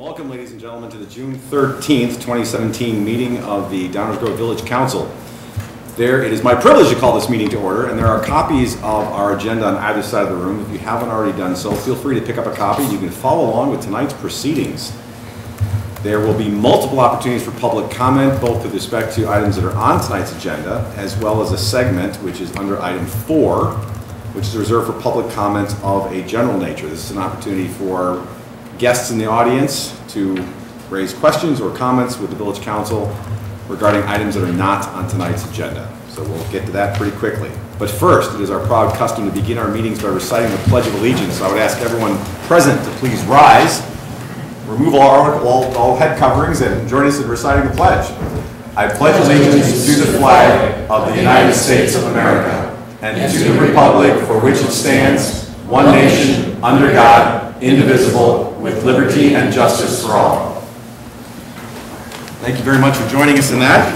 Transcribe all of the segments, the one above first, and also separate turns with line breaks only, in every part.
Welcome, ladies and gentlemen, to the June 13th, 2017 meeting of the Downers Grove Village Council. It is my privilege to call this meeting to order, and there are copies of our agenda on either side of the room. If you haven't already done so, feel free to pick up a copy. You can follow along with tonight's proceedings. There will be multiple opportunities for public comment, both with respect to items that are on tonight's agenda, as well as a segment which is under item 4, which is reserved for public comment of a general nature. This is an opportunity for guests in the audience to raise questions or comments with the Village Council regarding items that are not on tonight's agenda. So we'll get to that pretty quickly. But first, it is our proud custom to begin our meetings by reciting the Pledge of Allegiance. So I would ask everyone present to please rise, remove all head coverings, and join us in reciting the pledge. I pledge allegiance to the flag of the United States of America and to the republic for which it stands, one nation, under God, indivisible, with liberty and justice for all. Thank you very much for joining us in that.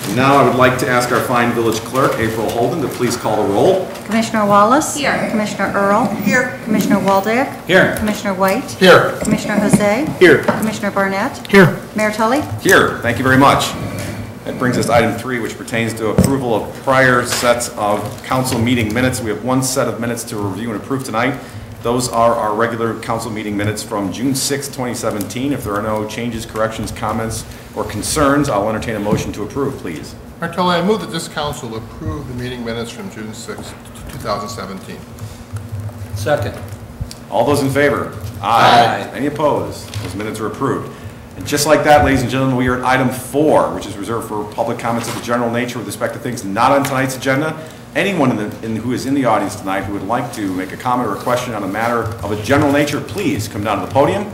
And now I would like to ask our fine village clerk, April Holden, to please call the roll.
Commissioner Wallace?
Here.
Commissioner Earl?
Here.
Commissioner Waldeck?
Here.
Commissioner White?
Here.
Commissioner Jose?
Here.
Commissioner Barnett?
Here.
Mayor Tully?
Here. Thank you very much. That brings us to item 3, which pertains to approval of prior sets of council meeting minutes. We have one set of minutes to review and approve tonight. Those are our regular council meeting minutes from June 6, 2017. If there are no changes, corrections, comments, or concerns, I'll entertain a motion to approve, please.
Mayor Tully, I move that this council approve the meeting minutes from June 6, 2017.
Second.
All those in favor? Aye. Any opposed? Those minutes are approved. And just like that, ladies and gentlemen, we are at item 4, which is reserved for public comments of the general nature with respect to things not on tonight's agenda. Anyone who is in the audience tonight who would like to make a comment or a question on a matter of a general nature, please come down to the podium,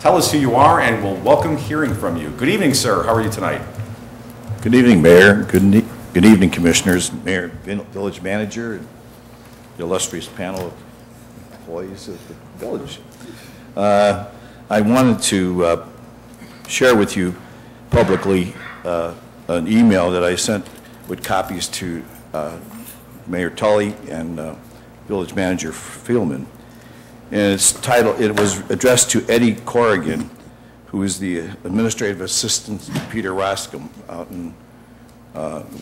tell us who you are, and we'll welcome hearing from you. Good evening, sir. How are you tonight?
Good evening, Mayor. Good evening, Commissioners, Mayor, Village Manager, and the illustrious panel of employees of the village. I wanted to share with you publicly an email that I sent with copies to Mayor Tully and Village Manager Fielman. And its title, it was addressed to Eddie Corrigan, who is the administrative assistant to Peter Roscom out in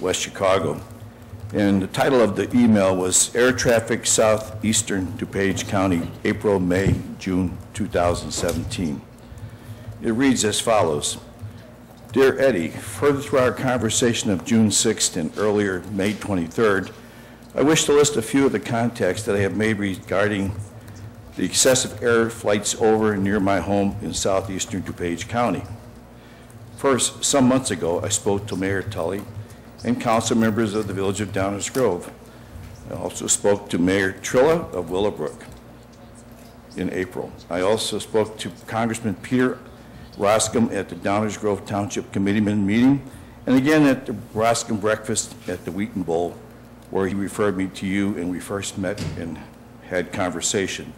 West Chicago. And the title of the email was Air Traffic Southeastern DuPage County, April, May, June 2017. It reads as follows. Dear Eddie, further through our conversation of June 6th and earlier May 23rd, I wish to list a few of the contacts that I have made regarding the excessive air flights over and near my home in southeastern DuPage County. First, some months ago, I spoke to Mayor Tully and council members of the village of Downers Grove. I also spoke to Mayor Trilla of Willowbrook in April. I also spoke to Congressman Peter Roscom at the Downers Grove Township Committeeman meeting, and again at the Roscom breakfast at the Wheaton Bowl, where he referred me to you and we first met and had conversation.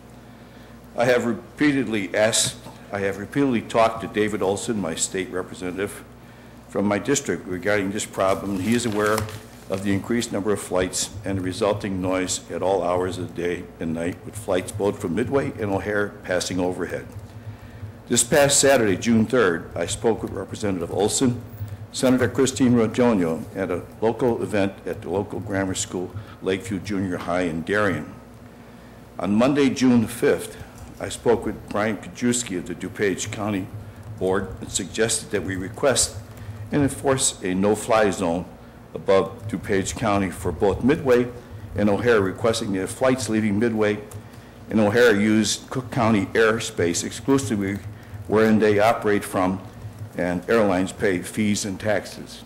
I have repeatedly talked to David Olson, my state representative from my district, regarding this problem. He is aware of the increased number of flights and the resulting noise at all hours of the day and night, with flights both from Midway and O'Hare passing overhead. This past Saturday, June 3rd, I spoke with Representative Olson, Senator Christine Rodonio at a local event at the local grammar school, Lakeview Junior High in Darien. On Monday, June 5th, I spoke with Brian Kajewski of the DuPage County Board and suggested that we request and enforce a no-fly zone above DuPage County for both Midway and O'Hare, requesting that flights leaving Midway and O'Hare use Cook County airspace exclusively wherein they operate from, and airlines pay fees and taxes.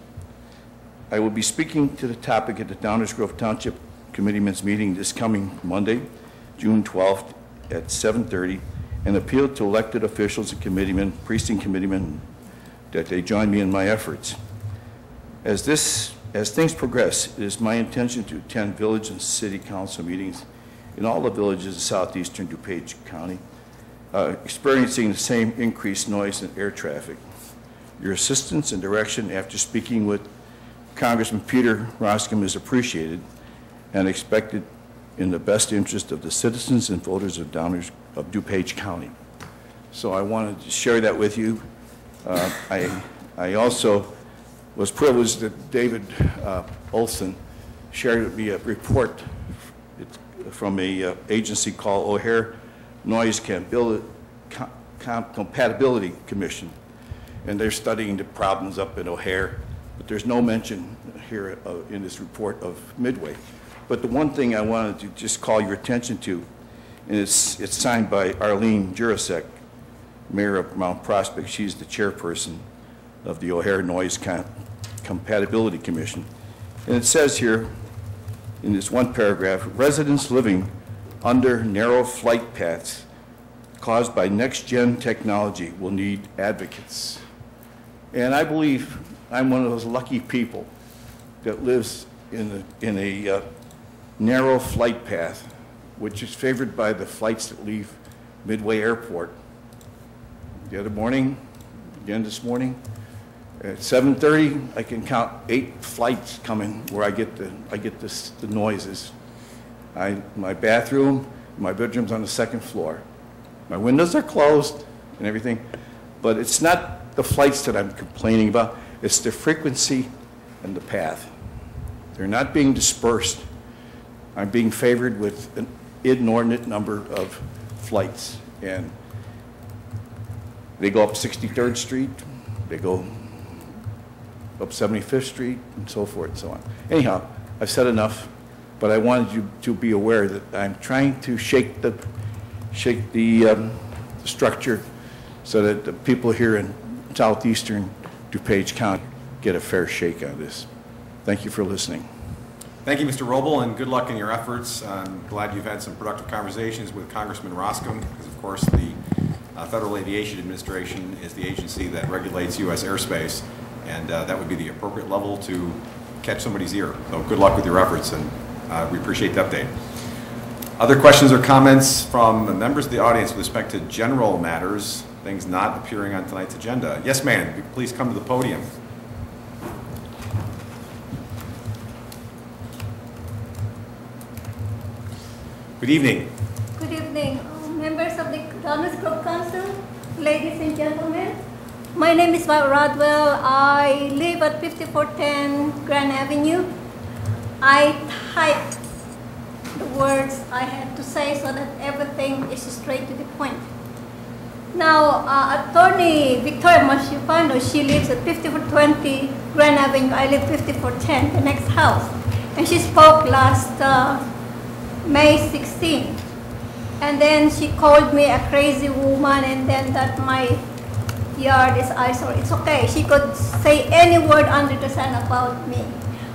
I will be speaking to the topic at the Downers Grove Township Committeeman's meeting this coming Monday, June 12th at 7:30, and appeal to elected officials and committeemen, precinct committeemen, that they join me in my efforts. As things progress, it is my intention to attend village and city council meetings in all the villages of southeastern DuPage County, experiencing the same increased noise and air traffic. Your assistance and direction after speaking with Congressman Peter Roscom is appreciated and expected in the best interest of the citizens and voters of DuPage County. So I wanted to share that with you. I also was privileged that David Olson shared with me a report from a agency called O'Hare Noise Compatibility Commission, and they're studying the problems up in O'Hare, but there's no mention here in this report of Midway. But the one thing I wanted to just call your attention to, and it's signed by Arlene Jurasek, Mayor of Mount Prospect. She's the chairperson of the O'Hare Noise Compatibility Commission. And it says here, in this one paragraph, residents living under narrow flight paths caused by next-gen technology will need advocates. And I believe I'm one of those lucky people that lives in a narrow flight path, which is favored by the flights that leave Midway Airport. The other morning, again this morning, at 7:30, I can count 8 flights coming where I get the noises. My bathroom, my bedroom's on the 2nd floor. My windows are closed and everything, but it's not the flights that I'm complaining about. It's the frequency and the path. They're not being dispersed. I'm being favored with an inordinate number of flights, and they go up 63rd Street, they go up 75th Street, and so forth and so on. Anyhow, I've said enough, but I wanted you to be aware that I'm trying to shake the structure so that the people here in southeastern DuPage County get a fair shake on this. Thank you for listening.
Thank you, Mr. Roble, and good luck in your efforts. I'm glad you've had some productive conversations with Congressman Roscom, because of course the Federal Aviation Administration is the agency that regulates U.S. airspace, and that would be the appropriate level to catch somebody's ear. So good luck with your efforts, and we appreciate the update. Other questions or comments from the members of the audience with respect to general matters, things not appearing on tonight's agenda? Yes, ma'am. Please come to the podium. Good evening.
Good evening, members of the Downers Grove Council, ladies and gentlemen. My name is Val Rodwell. I live at 5410 Grand Avenue. I typed the words I had to say so that everything is straight to the point. Now, Attorney Victoria Masciupano, she lives at 5420 Grand Avenue. I live 5410, the next house. And she spoke last May 16. And then she called me a crazy woman, and then that my yard is eyesore. It's okay. She could say any word under the sun about me.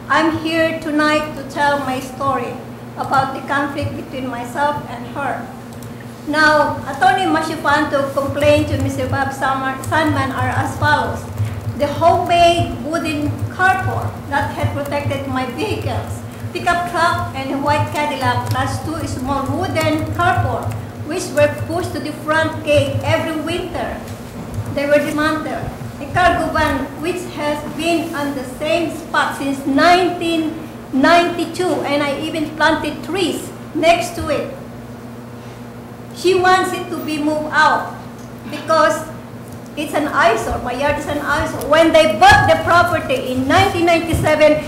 I'm here tonight to tell my story about the conflict between myself and her. Now, Attorney Masciupano complained to Mr. Bob Sandman are as follows. The homemade wooden carport that had protected my vehicles, pickup truck and a white Cadillac plus 2 small wooden carport, which were pushed to the front gate every winter. They were dismantled. A cargo van which has been on the same spot since 1992, and I even planted trees next to it. She wants it to be moved out because it's an eyesore. My yard is an eyesore. When they bought the property in 1997,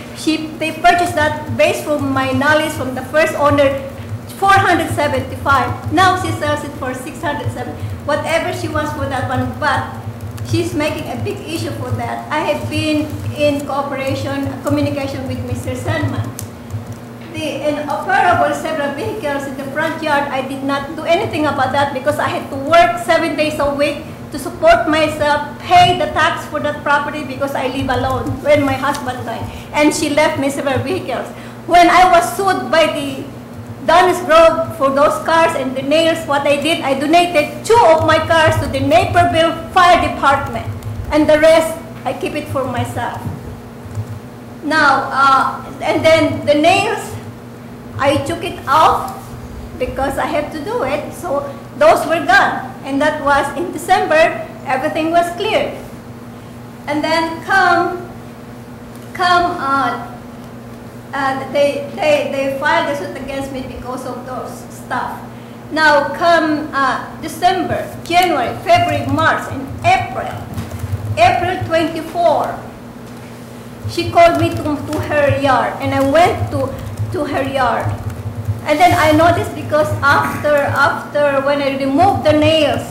they purchased that based from my knowledge from the first owner, $475. Now she sells it for $607. Whatever she wants for that one, but she's making a big issue for that. I have been in communication with Mr. Sandman. The inoperable several vehicles in the front yard, I did not do anything about that because I had to work 7 days a week to support myself, pay the tax for that property because I live alone when my husband died. And she left me several vehicles. When I was sued by the Downers Grove for those cars and the nails, what I did, I donated 2 of my cars to the Naperville Fire Department. And the rest, I keep it for myself. Now, and then the nails, I took it off because I had to do it. So those were gone. And that was in December, everything was cleared. And then they filed a suit against me because of those stuff. Now, come December, January, February, March, and April, April 24, she called me to her yard, and I went to her yard. And then I noticed, because after when I removed the nails,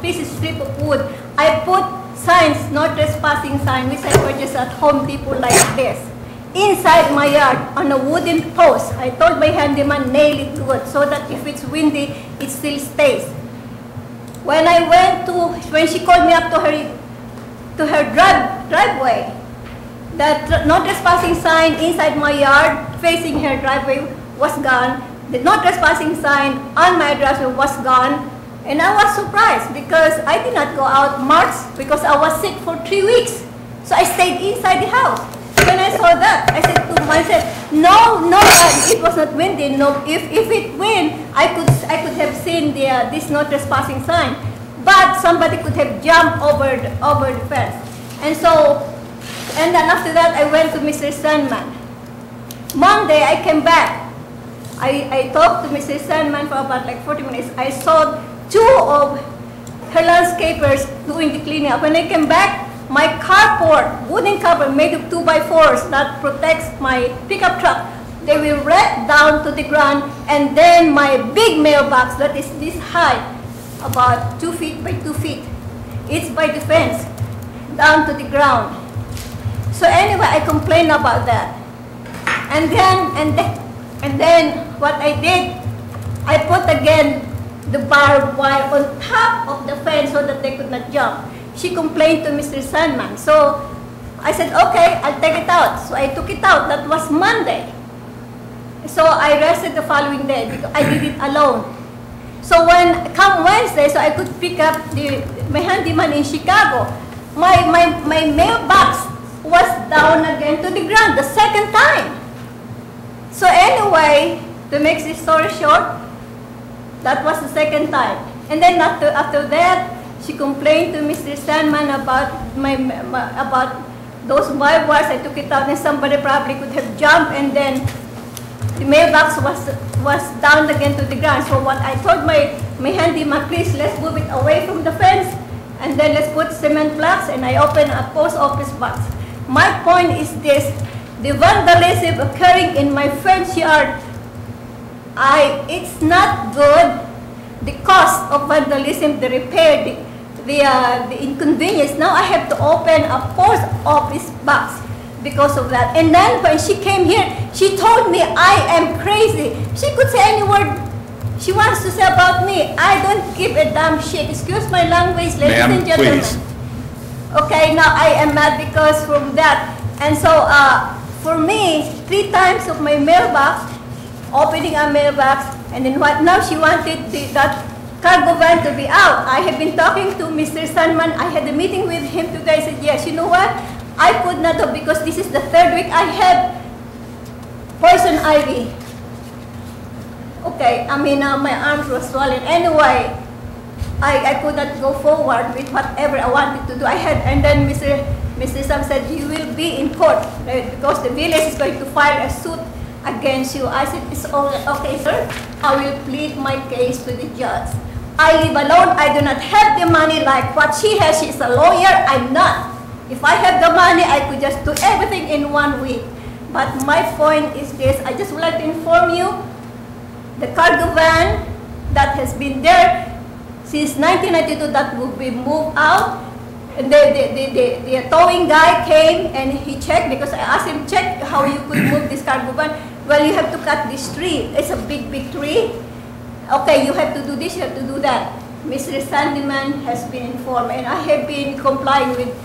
piece of strip of wood, I put signs, no trespassing sign, which I purchased at Home Depot like this, inside my yard on a wooden post. I told my handyman, nail it good so that if it's windy, it still stays. When she called me up to her driveway, that no trespassing sign inside my yard facing her driveway was gone. The no trespassing sign on my driveway was gone. And I was surprised because I did not go out March because I was sick for 3 weeks. So I stayed inside the house. When I saw that, I said to myself, no, it was not windy. No, if it wind, I could have seen this no trespassing sign. But somebody could have jumped over the fence. And then after that, I went to Mr. Sandman. Monday, I came back. I talked to Mr. Sandman for about like 40 minutes. I saw 2 of her landscapers doing the cleaning up. When I came back, my carport, wooden carport made of 2x4s that protects my pickup truck, they were right down to the ground. And then my big mailbox that is this high, about 2 feet by 2 feet, it's by the fence, down to the ground. So anyway, I complained about that. And then what I did, I put again the barbed wire on top of the fence so that they could not jump. She complained to Mr. Sandman. So I said, okay, I'll take it out. So I took it out. That was Monday. So I rested the following day because I did it alone. So come Wednesday, so I could pick up my handyman in Chicago, my mailbox was down again to the ground the second time. So anyway, to make this story short, that was the second time. And then after that, she complained to Mr. Sandman about about those barbed wires. I took it out, and somebody probably could have jumped, and then the mailbox was down again to the ground. So what I told my handyman, please, let's move it away from the fence, and then let's put cement blocks, and I opened a post office box. My point is this: the vandalism occurring in my friend's yard, it's not good. The cost of vandalism, the repair, the inconvenience. Now I have to open a post office box because of that. And then when she came here, she told me I am crazy. She could say any word she wants to say about me. I don't give a damn shit. Excuse my language, ladies and gentlemen.
Please.
Okay, now I am mad because from that. And so for me, 3 times of my mailbox, opening a mailbox, and then what now she wanted that cargo van to be out. I have been talking to Mr. Sandman. I had a meeting with him today. I said, yes, you know what? I could not have, because this is the 3rd week I have poison ivy. Okay, I mean, my arms were swollen. Anyway, I could not go forward with whatever I wanted to do. And then Mr. Sam said, you will be in court because the village is going to file a suit against you. I said, it's all okay, sir. I will plead my case to the judge. I live alone. I do not have the money like what she has. She's a lawyer. I'm not. If I have the money, I could just do everything in 1 week. But my point is this. I just would like to inform you, the cargo van that has been there since 1992 that will be moved out. And the towing guy came and he checked, because I asked him, check how you could move this cargo van. Well, you have to cut this tree. It's a big, big tree. Okay, you have to do this, you have to do that. Mr. Sandyman has been informed, and I have been complying with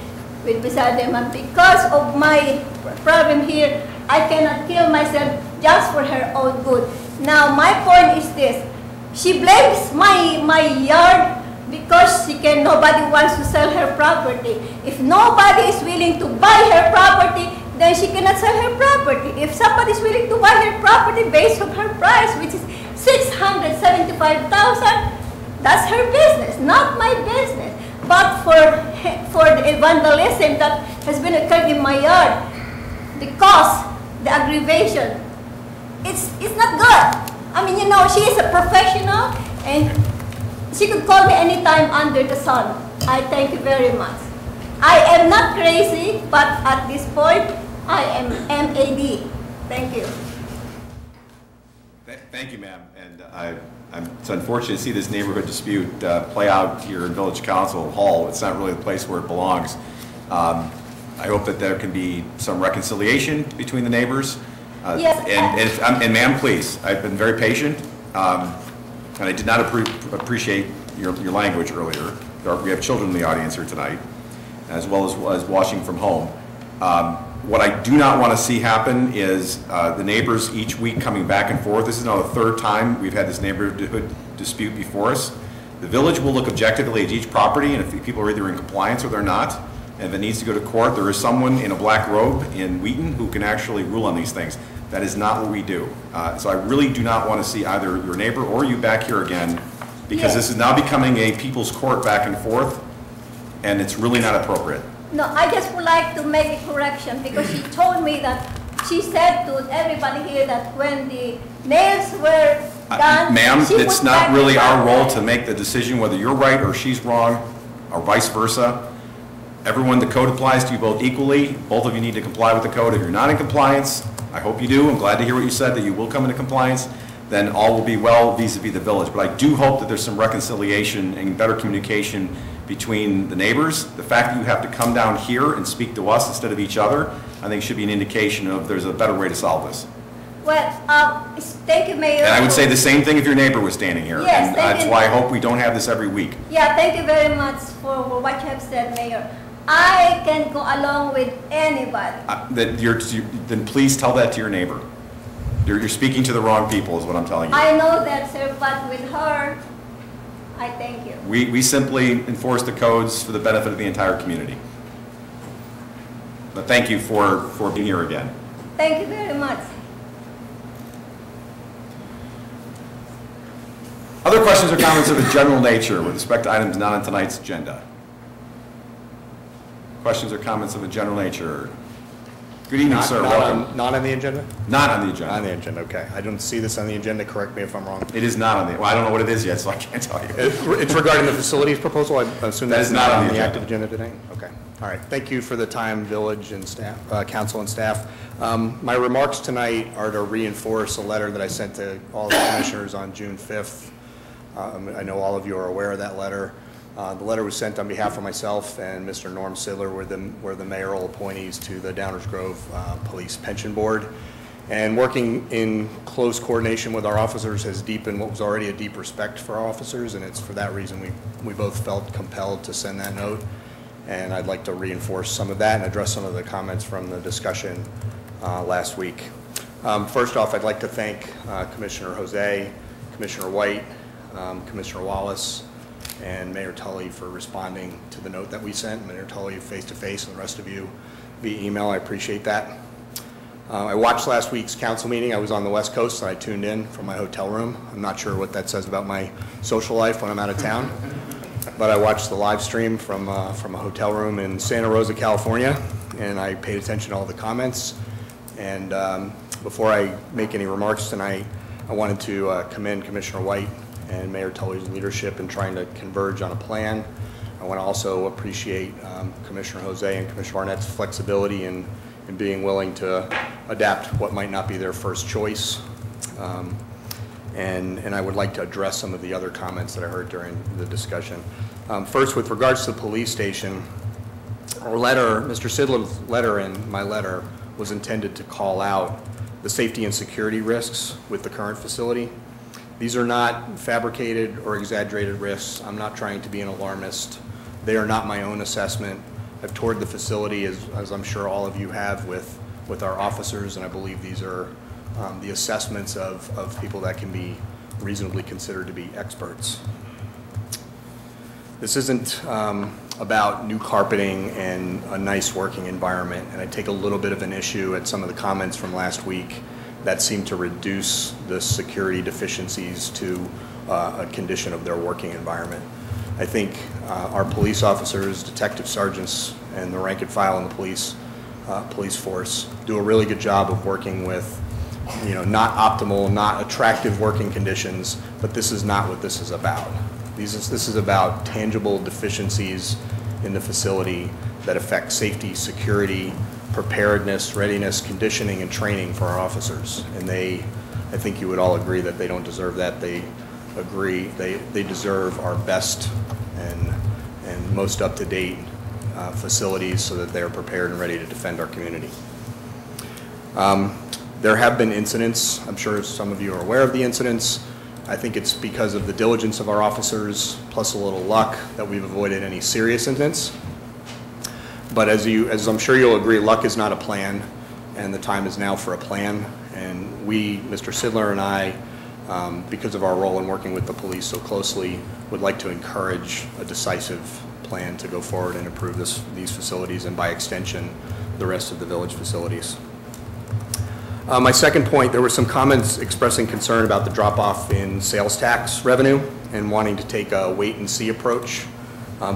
Mr. Sandyman. Because of my problem here, I cannot kill myself just for her own good. Now, my point is this. She blames my yard because nobody wants to sell her property. If nobody is willing to buy her property, then she cannot sell her property. If somebody is willing to buy her property based on her price, which is $675,000, that's her business, not my business. But for the vandalism that has been occurred in my yard, the cost, the aggravation, it's not good. I mean, you know, she is a professional. And she could call me anytime under the sun. I thank you very much. I am not crazy, but at this point, I am MAD. Thank you.
Thank you, ma'am. And it's unfortunate to see this neighborhood dispute play out here in Village Council Hall. It's not really the place where it belongs. I hope that there can be some reconciliation between the neighbors.
Yes.
And ma'am, please, I've been very patient, and I did not appreciate your language earlier. We have children in the audience here tonight, as well as watching from home. What I do not want to see happen is the neighbors each week coming back and forth. This is now the third time we've had this neighborhood dispute before us. The village will look objectively at each property, and if people are either in compliance or they're not, and if it needs to go to court, there is someone in a black robe in Wheaton who can actually rule on these things. That is not what we do. So I really do not want to see either your neighbor or you back here again, because this is now becoming a people's court back and forth, and it's really not appropriate.
No, I just would like to make a correction, because she told me that she said to everybody here that when the nails were done,
ma'am,
she
it's
put
not
back
really
the
our role
contract.
to make the decision whether you're right or she's wrong, or vice versa. Everyone, the code applies to you both equally. Both of you need to comply with the code. If you're not in compliance, I hope you do. I'm glad to hear what you said, that you will come into compliance. Then all will be well vis-a-vis the village. But I do hope that there's some reconciliation and better communication between the neighbors. The fact that you have to come down here and speak to us instead of each other, I think should be an indication of there's a better way to solve this.
Well, thank you, Mayor.
And I would say the same thing if your neighbor was standing here.
Yes,
and
thank
that's
you.
why I hope we don't have this every week.
Yeah, thank you very much for what you have said, Mayor. I can go along with anybody.
Then please tell that to your neighbor. You're speaking to the wrong people is what I'm telling you.
I know that, sir, but with her, I thank you.
We simply enforce the codes for the benefit of the entire community. But thank you for being here again.
Thank you very much.
Other questions or comments of a general nature with respect to items not on tonight's agenda? Questions or comments of a general nature? Good evening, sir. Welcome.
Not on the agenda?
Not on the agenda.
On the agenda, okay. I don't see this on the agenda, correct me if I'm wrong.
It is not on the, well, I don't know what it is yet, so I can't tell you.
It's regarding the facilities proposal, I assume
That
that's
is not on the agenda.
active agenda today? Okay, all right. Thank you for the time, village and staff, council and staff. My remarks tonight are to reinforce a letter that I sent to all the commissioners on June 5th. I know all of you are aware of that letter. The letter was sent on behalf of myself and Mr. Norm Sidler, were the mayoral appointees to the Downers Grove Police Pension Board. And working in close coordination with our officers has deepened what was already a deep respect for our officers, and it's for that reason we both felt compelled to send that note. And I'd like to reinforce some of that and address some of the comments from the discussion last week. First off, I'd like to thank Commissioner Jose, Commissioner White, Commissioner Wallace, and Mayor Tully for responding to the note that we sent. Mayor Tully face-to-face and the rest of you via email. I appreciate that. I watched last week's council meeting. I was on the West Coast and I tuned in from my hotel room. I'm not sure what that says about my social life when I'm out of town, but I watched the live stream from a hotel room in Santa Rosa, California, and I paid attention to all the comments. And before I make any remarks tonight, I wanted to commend Commissioner White and Mayor Tully's leadership in trying to converge on a plan. I want to also appreciate Commissioner Jose and Commissioner Barnett's flexibility in being willing to adapt what might not be their first choice. And I would like to address some of the other comments that I heard during the discussion. First, with regards to the police station, our letter, Mr. Sidler's letter and my letter was intended to call out the safety and security risks with the current facility. These are not fabricated or exaggerated risks. I'm not trying to be an alarmist. They are not my own assessment. I've toured the facility, as I'm sure all of you have, with our officers, and I believe these are the assessments of people that can be reasonably considered to be experts. This isn't about new carpeting and a nice working environment, and I take a little bit of an issue at some of the comments from last week that seem to reduce the security deficiencies to a condition of their working environment. I think our police officers, detective sergeants, and the rank and file in the police force do a really good job of working with not optimal, not attractive working conditions, but this is not what this is about. This is about tangible deficiencies in the facility that affect safety, security, preparedness, readiness, conditioning, and training for our officers. And I think you would all agree that they don't deserve that. They deserve our best and most up-to-date facilities so that they're prepared and ready to defend our community. There have been incidents. I'm sure some of you are aware of the incidents. I think it's because of the diligence of our officers, plus a little luck, that we've avoided any serious incidents. But as I'm sure you'll agree, luck is not a plan, and the time is now for a plan. And we, Mr. Sidler and I, because of our role in working with the police so closely, would like to encourage a decisive plan to go forward and improve these facilities, and by extension, the rest of the village facilities. My second point, there were some comments expressing concern about the drop-off in sales tax revenue and wanting to take a wait-and-see approach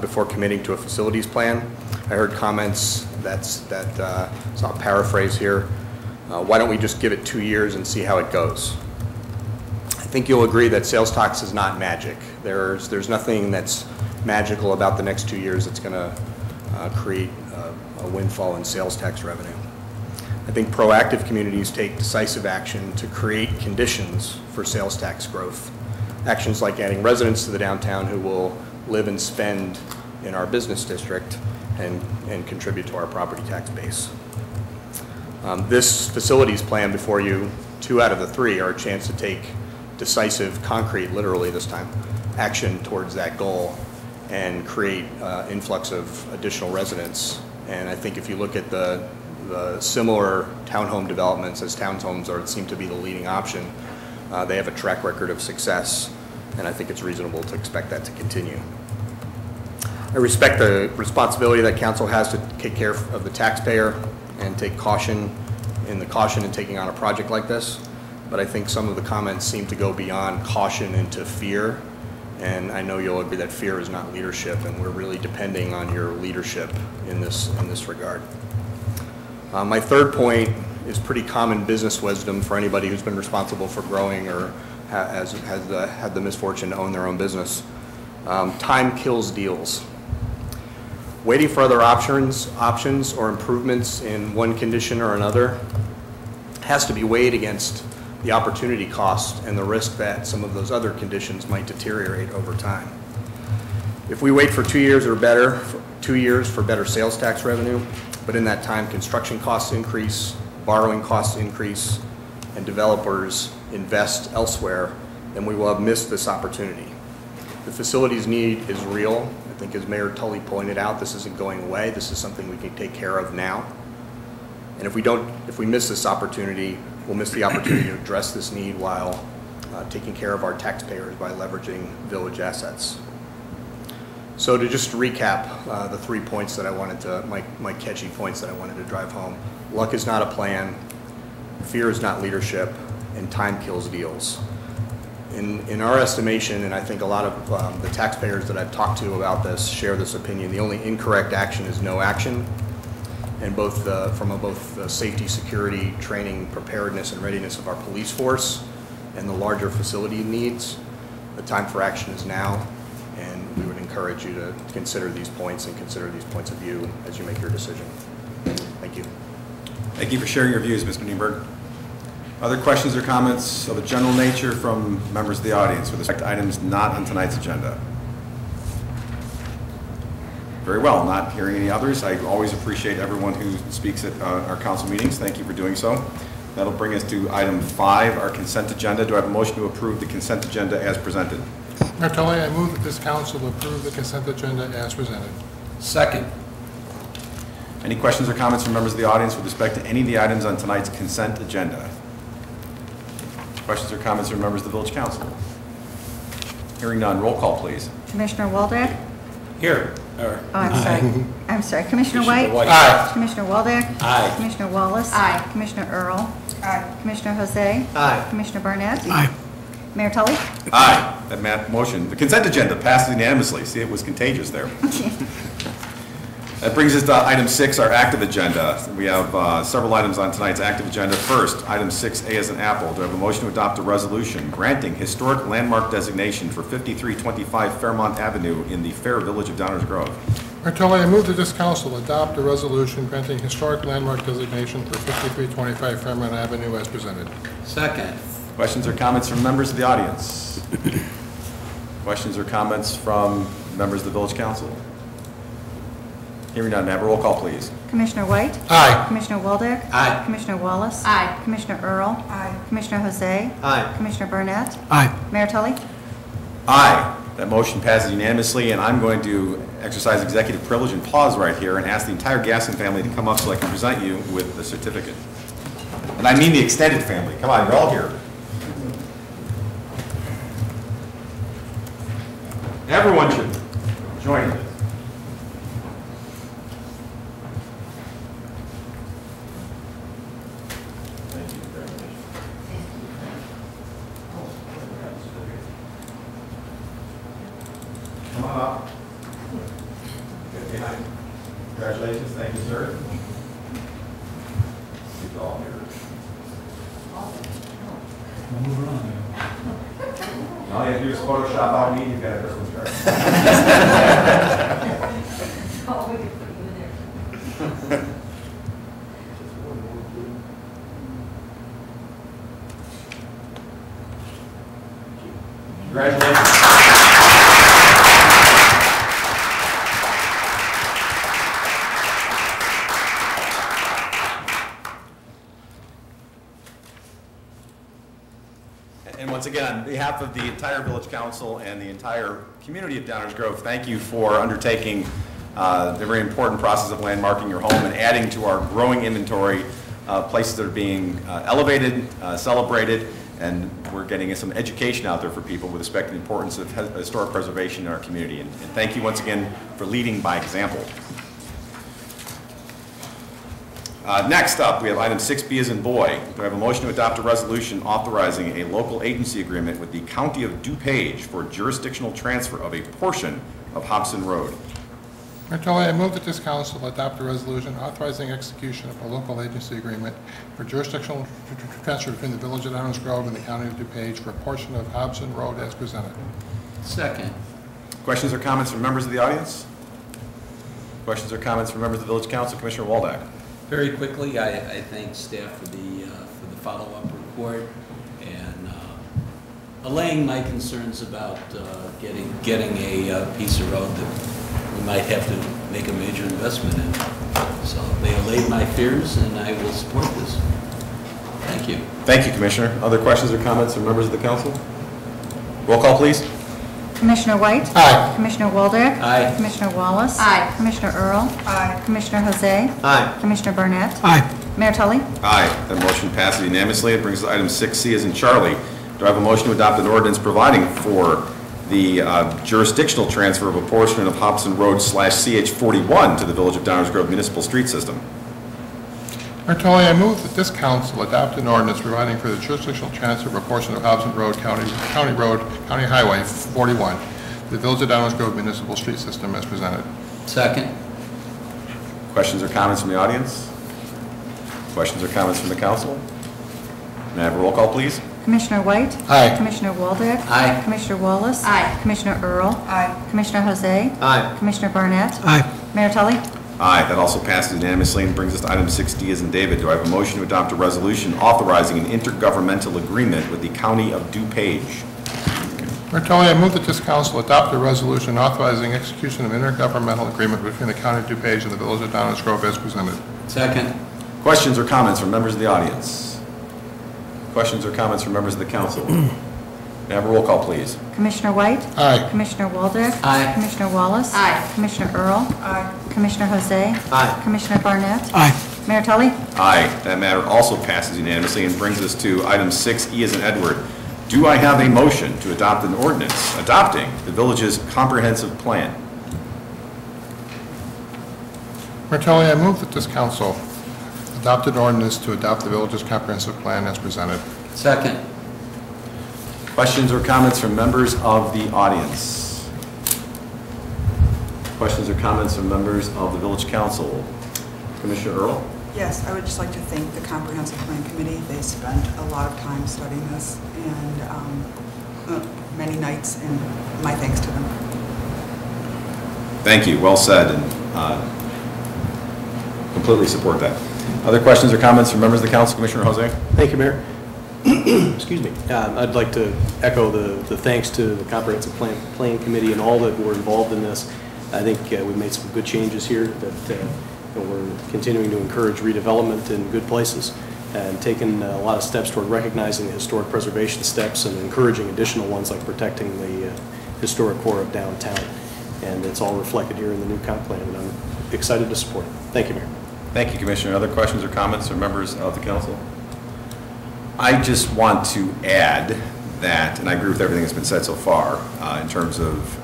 before committing to a facilities plan. I heard comments so I'll paraphrase here, why don't we just give it 2 years and see how it goes? I think you'll agree that sales tax is not magic. There's nothing that's magical about the next 2 years that's going to create a windfall in sales tax revenue. I think proactive communities take decisive action to create conditions for sales tax growth. Actions like adding residents to the downtown who will live and spend in our business district and contribute to our property tax base. This facilities plan before you, 2 out of the 3, are a chance to take decisive, concrete, literally this time, action towards that goal and create influx of additional residents. And I think if you look at the similar townhome developments, as townhomes seem to be the leading option, they have a track record of success, and I think it's reasonable to expect that to continue. I respect the responsibility that council has to take care of the taxpayer and take caution in taking on a project like this, but I think some of the comments seem to go beyond caution into fear, and I know you'll agree that fear is not leadership, and we're really depending on your leadership in this regard. My third point is pretty common business wisdom for anybody who's been responsible for growing or has had the misfortune to own their own business. Time kills deals. Waiting for other options or improvements in one condition or another has to be weighed against the opportunity cost and the risk that some of those other conditions might deteriorate over time. If we wait for 2 years or better, 2 years for better sales tax revenue, but in that time construction costs increase, borrowing costs increase, and developers invest elsewhere, then we will have missed this opportunity. The facilities need is real. I think as Mayor Tully pointed out, this isn't going away. This is something we can take care of now. And if we miss this opportunity, we'll miss the opportunity to address this need while taking care of our taxpayers by leveraging village assets. So to just recap the 3 points that I wanted to, my catchy points that I wanted to drive home. Luck is not a plan, fear is not leadership, and time kills deals. In our estimation, and I think a lot of the taxpayers that I've talked to about this share this opinion, the only incorrect action is no action. And from both the safety, security, training, preparedness, and readiness of our police force and the larger facility needs, the time for action is now. And we would encourage you to consider these points and consider these points of view as you make your decision. Thank you.
Thank you for sharing your views, Mr. Nienberg. Other questions or comments of a general nature from members of the audience with respect to items not on tonight's agenda? Very well, not hearing any others. I always appreciate everyone who speaks at our council meetings. Thank you for doing so. That'll bring us to item 5, our consent agenda. Do I have a motion to approve the consent agenda as presented?
Mayor Tully, I move that this council approve the consent agenda as presented.
Second.
Any questions or comments from members of the audience with respect to any of the items on tonight's consent agenda? Questions or comments from members of the village council? Hearing none, roll call, please.
Commissioner Waldeck?
Here.
Oh, I'm sorry. Commissioner White?
Aye.
Commissioner Waldeck?
Aye.
Commissioner Wallace? Aye. Commissioner Earl? Aye. Commissioner Jose?
Aye.
Commissioner Barnett? Aye. Mayor Tully?
Aye. That motion, the consent agenda passes unanimously. See, it was contagious there. That brings us to item 6, our active agenda. We have several items on tonight's active agenda. First, item 6A as an apple. Do I have a motion to adopt a resolution granting historic landmark designation for 5325 Fairmont Avenue in the Fair Village of Downers Grove?
Martelli, I move that this council adopt a resolution granting historic landmark designation for 5325 Fairmont Avenue as presented.
Second.
Questions or comments from members of the audience? Questions or comments from members of the Village Council? Hearing none, may I have a roll call, please?
Commissioner White?
Aye.
Commissioner Waldeck?
Aye.
Commissioner Wallace?
Aye.
Commissioner Earl? Aye. Commissioner Jose?
Aye.
Commissioner Burnett?
Aye.
Mayor Tully?
Aye. That motion passes unanimously, and I'm going to exercise executive privilege and pause right here and ask the entire Gasson family to come up so I can present you with the certificate. And I mean the extended family. Come on, you're all here. Everyone should join us. Thank you very much. Come on up. Get behind. Congratulations. Thank you, sir. He's all here. All you have to do is Photoshop out me, you've got a Christmas card.
Oh, we could put you in there.
Congratulations. And once again, on behalf of the entire Village Council and the entire community of Downers Grove, thank you for undertaking the very important process of landmarking your home and adding to our growing inventory places that are being elevated, celebrated, and we're getting some education out there for people with respect to the importance of historic preservation in our community. And thank you once again for leading by example. Next up, we have item 6B as in boy. Do I have a motion to adopt a resolution authorizing a local agency agreement with the County of DuPage for jurisdictional transfer of a portion of Hobson Road?
Martelli, I move that this council adopt a resolution authorizing execution of a local agency agreement for jurisdictional transfer between the Village of Downers Grove and the County of DuPage for a portion of Hobson Road as presented.
Second.
Questions or comments from members of the audience? Questions or comments from members of the Village Council? Commissioner Waldeck.
Very quickly, I thank staff for the follow-up report and allaying my concerns about getting a piece of road that we might have to make a major investment in. So they allayed my fears, and I will support this. Thank you.
Thank you, Commissioner. Other questions or comments from members of the council? Roll call, please.
Commissioner White?
Aye.
Commissioner Waldeck?
Aye.
Commissioner Wallace?
Aye.
Commissioner Earl? Aye. Commissioner Jose?
Aye.
Commissioner Burnett?
Aye.
Mayor Tully?
Aye. That motion passes unanimously. It brings us to item 6C as in Charlie. Do I have a motion to adopt an ordinance providing for the jurisdictional transfer of a portion of Hobson Road / CH41 to the Village of Downers Grove Municipal Street System?
Martelli, I move that this council adopt an ordinance providing for the jurisdictional transfer of a portion of Hobson Road, County Highway 41, to the Village of Downers Grove Municipal Street System as presented.
Second.
Questions or comments from the audience? Questions or comments from the council? May I have a roll call, please?
Commissioner White?
Aye.
Commissioner Waldeck?
Aye.
Commissioner Wallace?
Aye.
Commissioner Earl? Aye. Commissioner Jose?
Aye.
Commissioner Burnett?
Aye.
Mayor Tully?
Aye. That also passes unanimously and brings us to item 6D as in David. Do I have a motion to adopt a resolution authorizing an intergovernmental agreement with the County of DuPage?
Martelli, I move that this council adopt a resolution authorizing execution of an intergovernmental agreement between the County of DuPage and the Village of Downers Grove as presented.
Second.
Questions or comments from members of the audience? Questions or comments from members of the council? May I have a roll call, please?
Commissioner White?
Aye.
Commissioner Waldeck?
Aye.
Commissioner Wallace?
Aye.
Commissioner Earl? Aye. Commissioner Jose?
Aye.
Commissioner Barnett?
Aye.
Mayor Tully?
Aye. That matter also passes unanimously and brings us to item 6E as in Edward. Do I have a motion to adopt an ordinance adopting the village's comprehensive plan?
Martelli, I move that this council adopt an ordinance to adopt the village's comprehensive plan as presented.
Second.
Questions or comments from members of the audience? Questions or comments from members of the Village Council? Commissioner Earl?
Yes, I would just like to thank the Comprehensive Plan Committee. They spent a lot of time studying this and many nights, and my thanks to them.
Thank you. Well said, and completely support that. Other questions or comments from members of the council? Commissioner Jose?
Thank you, Mayor. Excuse me. I'd like to echo the thanks to the Comprehensive Plan Committee and all that were involved in this. I think we've made some good changes here that we're continuing to encourage redevelopment in good places and taken a lot of steps toward recognizing the historic preservation steps and encouraging additional ones like protecting the historic core of downtown. And it's all reflected here in the new comp plan, and I'm excited to support it. Thank you, Mayor.
Thank you, Commissioner. Other questions or comments from members of the council? I just want to add that, and I agree with everything that's been said so far in terms of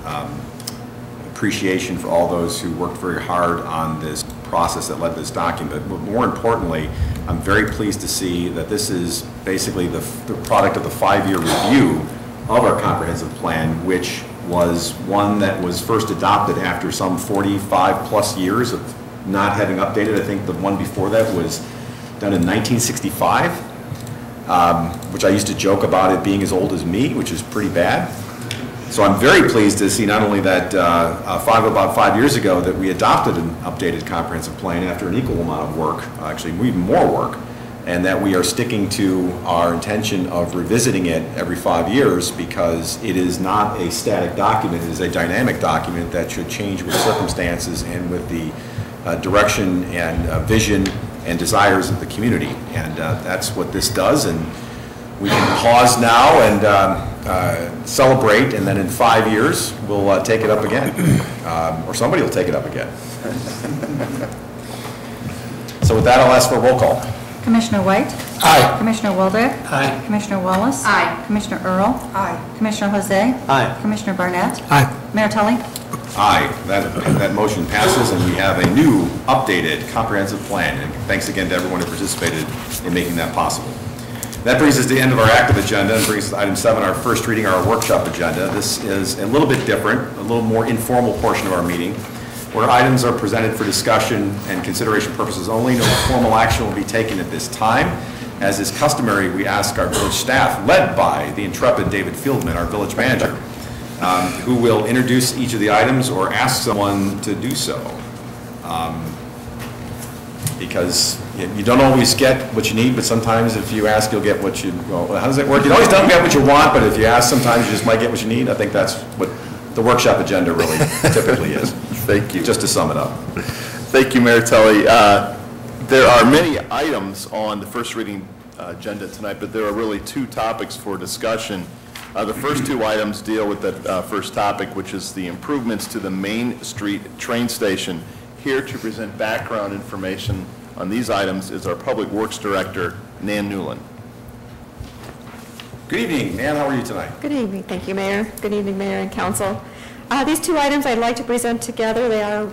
appreciation for all those who worked very hard on this process that led to this document. But more importantly, I'm very pleased to see that this is basically the product of the 5-year review of our comprehensive plan, which was one that was first adopted after some 45 plus years of not having updated. I think the one before that was done in 1965, which I used to joke about it being as old as me, which is pretty bad. So I'm very pleased to see not only that about 5 years ago that we adopted an updated comprehensive plan after an equal amount of work, actually even more work, and that we are sticking to our intention of revisiting it every 5 years, because it is not a static document. It is a dynamic document that should change with circumstances and with the direction and vision and desires of the community. And that's what this does. And we can pause now and celebrate, and then in 5 years we'll take it up again, or somebody will take it up again. So with that, I'll ask for a roll call.
Commissioner White?
Aye.
Commissioner Waldeck?
Aye.
Commissioner Wallace?
Aye.
Commissioner Earl?
Aye.
Commissioner Jose?
Aye.
Commissioner Barnett?
Aye.
Mayor Tully?
Aye. That motion passes, and we have a new, updated, comprehensive plan. And thanks again to everyone who participated in making that possible. That brings us to the end of our active agenda and brings us to item 7, our first reading, our workshop agenda. This is a little bit different, a little more informal portion of our meeting, where items are presented for discussion and consideration purposes only. No formal action will be taken at this time. As is customary, we ask our village staff, led by the intrepid David Fieldman, our village manager, who will introduce each of the items or ask someone to do so. Because you don't always get what you need, but sometimes if you ask, you'll get what you, well, how does it work? You always don't get what you want, but if you ask, sometimes you just might get what you need. I think that's what the workshop agenda really typically is.
Thank you.
Just to sum it up.
Thank you, Mayor Tully. There are many items on the first reading agenda tonight, but there are really 2 topics for discussion. The first 2 items deal with that first topic, which is the improvements to the Main Street train station. Here to present background information on these items is our Public Works Director, Nan Newland.
Good evening, Nan. How are you tonight?
Good evening. Thank you, Mayor. Good evening, Mayor and Council. These 2 items I'd like to present together. They are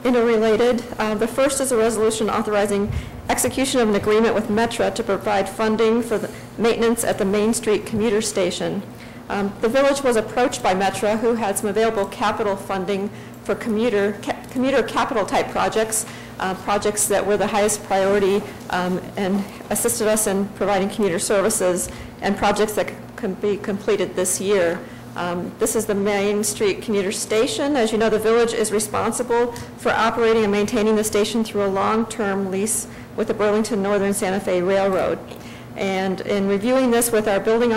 interrelated. The first is a resolution authorizing execution of an agreement with Metra to provide funding for the maintenance at the Main Street commuter station. The village was approached by Metra, who had some available capital funding for commuter capital type projects, projects that were the highest priority and assisted us in providing commuter services, and projects that can be completed this year. This is the Main Street commuter station. As you know, the village is responsible for operating and maintaining the station through a long-term lease with the Burlington Northern Santa Fe Railroad. And in reviewing this with our building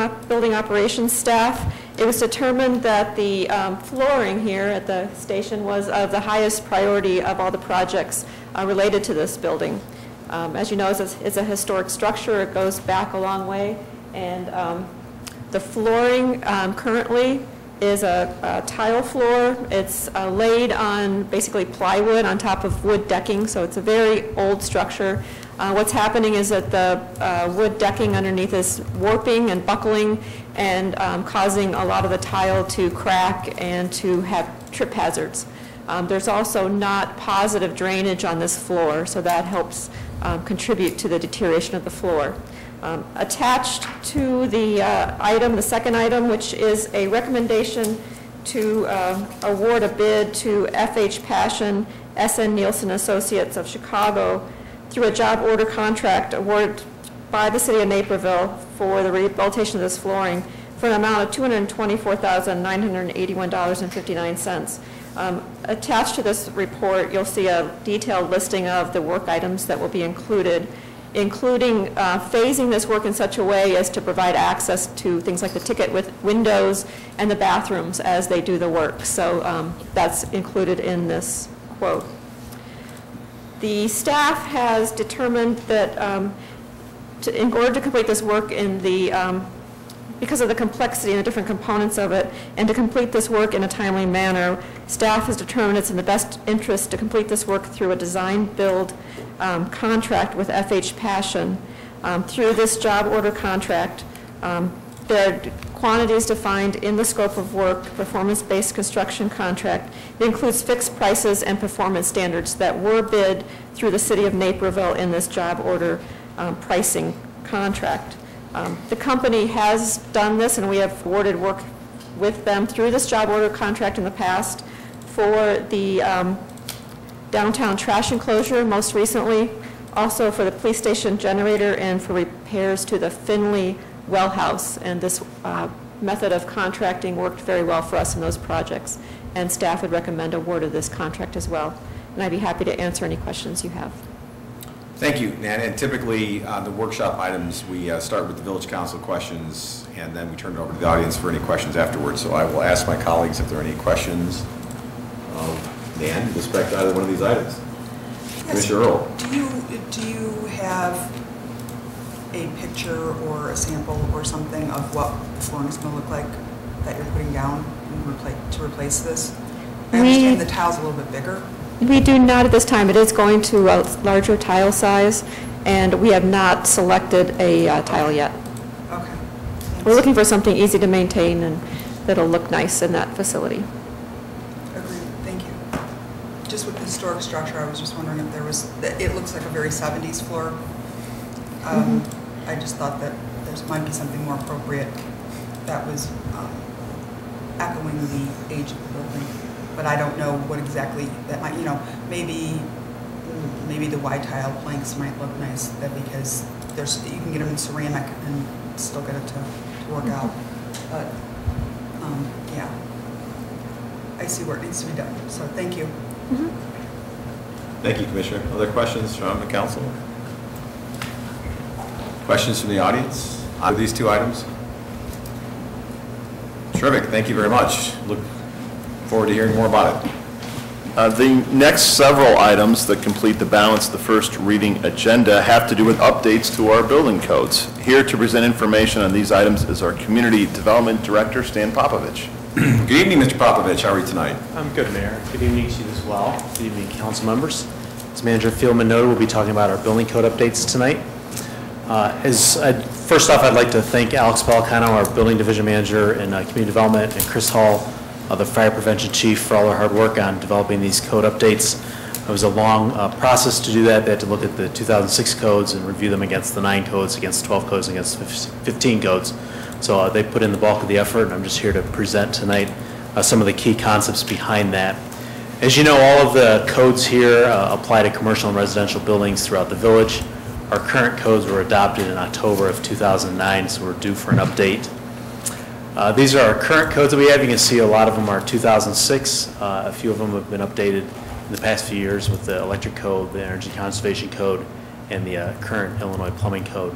operations staff, it was determined that the flooring here at the station was of the highest priority of all the projects related to this building. As you know, it's a historic structure. It goes back a long way. And the flooring currently is a tile floor. It's laid on basically plywood on top of wood decking, so it's a very old structure. What's happening is that the wood decking underneath is warping and buckling and causing a lot of the tile to crack and to have trip hazards. There's also not positive drainage on this floor, so that helps contribute to the deterioration of the floor. Attached to the item, the second item, which is a recommendation to award a bid to FH Passion, SN Nielsen Associates of Chicago through a job order contract awarded by the city of Naperville for the rehabilitation of this flooring for an amount of $224,981.59. Attached to this report, you'll see a detailed listing of the work items that will be included, including phasing this work in such a way as to provide access to things like the ticket with windows and the bathrooms as they do the work. So that's included in this quote. The staff has determined that in order to complete this work because of the complexity and the different components of it, and to complete this work in a timely manner, staff has determined it's in the best interest to complete this work through a design-build contract with FH Passion. Through this job order contract, there are quantities defined in the scope of work, performance-based construction contract. It includes fixed prices and performance standards that were bid through the city of Naperville in this job order pricing contract. The company has done this, and we have awarded work with them through this job order contract in the past for the downtown trash enclosure most recently, also for the police station generator and for repairs to the Finley well house. And this method of contracting worked very well for us in those projects, and staff would recommend award of this contract as well. And I'd be happy to answer any questions you have.
Thank you, Nan. And typically, the workshop items, we start with the village council questions, and then we turn it over to the audience for any questions afterwards. So I will ask my colleagues if there are any questions of Nan with respect to either one of these items. Yes. Commissioner Earl.
Do you have a picture or a sample or something of what the flooring is going to look like that you're putting down to replace this? I understand the tile's a little bit bigger.
We do not at this time. It is going to a larger tile size, and we have not selected a tile yet.
Okay. Thanks.
We're looking for something easy to maintain and that'll look nice in that facility.
Agreed. Thank you. Just with the historic structure, I was just wondering if there was, it looks like a very 70s floor. I just thought that there might be something more appropriate that was echoing the age of the building. But I don't know what exactly that might, maybe the white tile planks might look nice because you can get them in ceramic and still get it to work out. But yeah, I see where it needs to be done. So thank you.
Thank you, Commissioner. Other questions from the council? Questions from the audience on these two items? Terrific. Thank you very much. Look forward to hearing more about it.
The next several items that complete the balance of the first reading agenda have to do with updates to our building codes. Here to present information on these items is our Community Development Director, Stan Popovich.
Good evening, Mr. Popovich. How are you tonight?
I'm good, Mayor. Good evening to you as well. Good evening, council members. As Manager Fieldman noted, we'll be talking about our building code updates tonight. First off, I'd like to thank Alex Pellicano, our Building Division Manager in Community Development, and Chris Hall, the Fire Prevention Chief, for all their hard work on developing these code updates. It was a long process to do that. They had to look at the 2006 codes and review them against the 9 codes, against 12 codes, against 15 codes. So they put in the bulk of the effort, and I'm just here to present tonight some of the key concepts behind that. As you know, all of the codes here apply to commercial and residential buildings throughout the village. Our current codes were adopted in October of 2009, so we're due for an update. These are our current codes that we have. You can see a lot of them are 2006. A few of them have been updated in the past few years with the electric code, the energy conservation code, and the current Illinois plumbing code.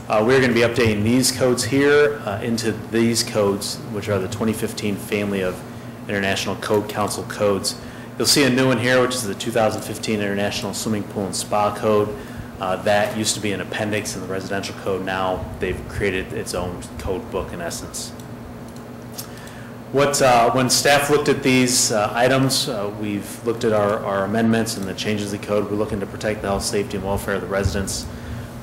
We're going to be updating these codes here into these codes, which are the 2015 family of International Code Council codes. You'll see a new one here, which is the 2015 International Swimming Pool and Spa Code. That used to be an appendix in the residential code. Now they've created its own code book in essence. When staff looked at these items, we've looked at our amendments and the changes to the code. We're looking to protect the health, safety, and welfare of the residents.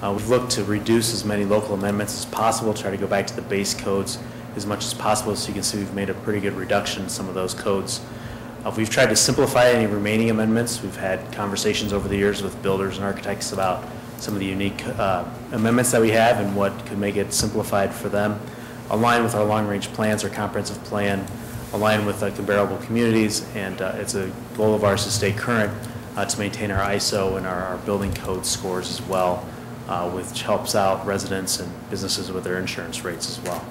We've looked to reduce as many local amendments as possible, try to go back to the base codes as much as possible. So you can see we've made a pretty good reduction in some of those codes. We've tried to simplify any remaining amendments. We've had conversations over the years with builders and architects about some of the unique amendments that we have and what could make it simplified for them. Aligned with our long-range plans, our comprehensive plan, align with comparable communities, and it's a goal of ours to stay current to maintain our ISO and our building code scores as well, which helps out residents and businesses with their insurance rates as well.